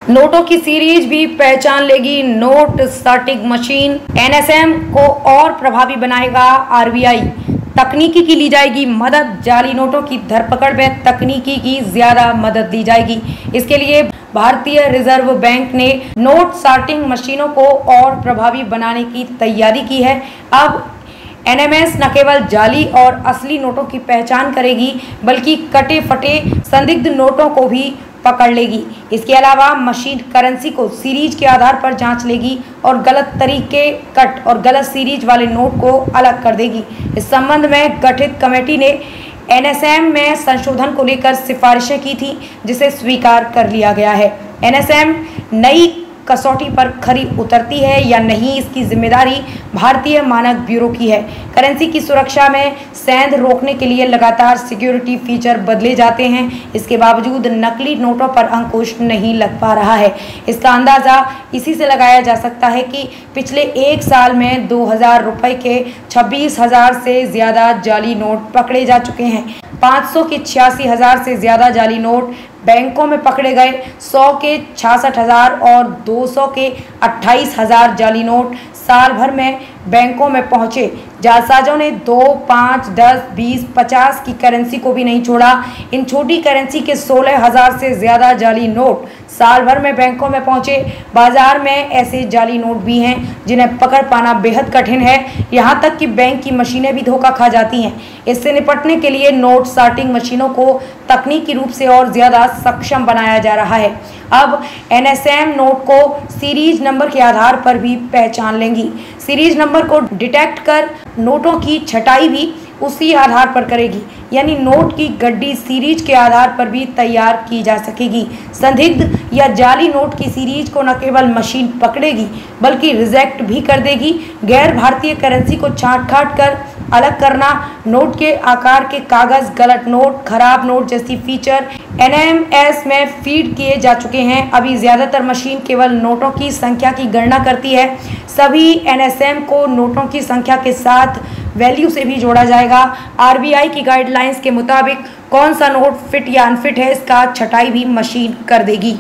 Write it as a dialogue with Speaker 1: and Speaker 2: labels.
Speaker 1: नोटों की सीरीज भी पहचान लेगी नोट सॉर्टिंग मशीन। एनएसएम को और प्रभावी बनाएगा आरबीआई। तकनीकी की ली जाएगी मदद। जाली नोटों की धरपकड़ में तकनीकी की ज्यादा मदद ली जाएगी। इसके लिए भारतीय रिजर्व बैंक ने नोट सॉर्टिंग मशीनों को और प्रभावी बनाने की तैयारी की है। अब एनएमएस न केवल जाली और असली नोटों की पहचान करेगी बल्कि कटे फटे संदिग्ध नोटों को भी पकड़ लेगी। इसके अलावा मशीन करेंसी को सीरीज के आधार पर जांच लेगी और गलत तरीके कट और गलत सीरीज वाले नोट को अलग कर देगी। इस संबंध में गठित कमेटी ने एनएसएम में संशोधन को लेकर सिफारिशें की थी, जिसे स्वीकार कर लिया गया है। एनएसएम नई कसौटी पर खरी उतरती है या नहीं, इसकी जिम्मेदारी भारतीय मानक ब्यूरो की है। करेंसी की सुरक्षा में सेंध रोकने के लिए लगातार सिक्योरिटी फीचर बदले जाते हैं। इसके बावजूद नकली नोटों पर अंकुश नहीं लग पा रहा है। इसका अंदाज़ा इसी से लगाया जा सकता है कि पिछले एक साल में 2000 रुपये के 26,000 से ज़्यादा जाली नोट पकड़े जा चुके हैं। 500 के 86,000 से ज़्यादा जाली नोट बैंकों में पकड़े गए। 100 के 66,000 और 200 के 28,000 जाली नोट साल भर में बैंकों में पहुंचे। जालसाजों ने 2, 5, 10, 20, 50 की करेंसी को भी नहीं छोड़ा। इन छोटी करेंसी के 16,000 से ज़्यादा जाली नोट साल भर में बैंकों में पहुंचे। बाजार में ऐसे जाली नोट भी हैं जिन्हें पकड़ पाना बेहद कठिन है। यहाँ तक कि बैंक की मशीनें भी धोखा खा जाती हैं। इससे निपटने के लिए नोट सॉर्टिंग मशीनों को तकनीकी रूप से और ज़्यादा सक्षम बनाया जा रहा है। अब एनएसएम नोट को सीरीज नंबर के आधार पर भी पहचान लेंगी। सीरीज नंबर को डिटेक्ट कर नोटों की छटाई भी उसी आधार पर करेगी, यानी नोट की गड्डी सीरीज के आधार पर भी तैयार की जा सकेगी। संदिग्ध या जाली नोट की सीरीज को न केवल मशीन पकड़ेगी बल्कि रिजेक्ट भी कर देगी। गैर भारतीय करेंसी को छांट छांट कर अलग करना, नोट के आकार के कागज, गलत नोट, खराब नोट जैसी फीचर एनएमएस में फीड किए जा चुके हैं। अभी ज़्यादातर मशीन केवल नोटों की संख्या की गणना करती है। सभी एनएसएम को नोटों की संख्या के साथ वैल्यू से भी जोड़ा जाएगा। आरबीआई की गाइडलाइंस के मुताबिक कौन सा नोट फिट या अनफिट है, इसका छटाई भी मशीन कर देगी।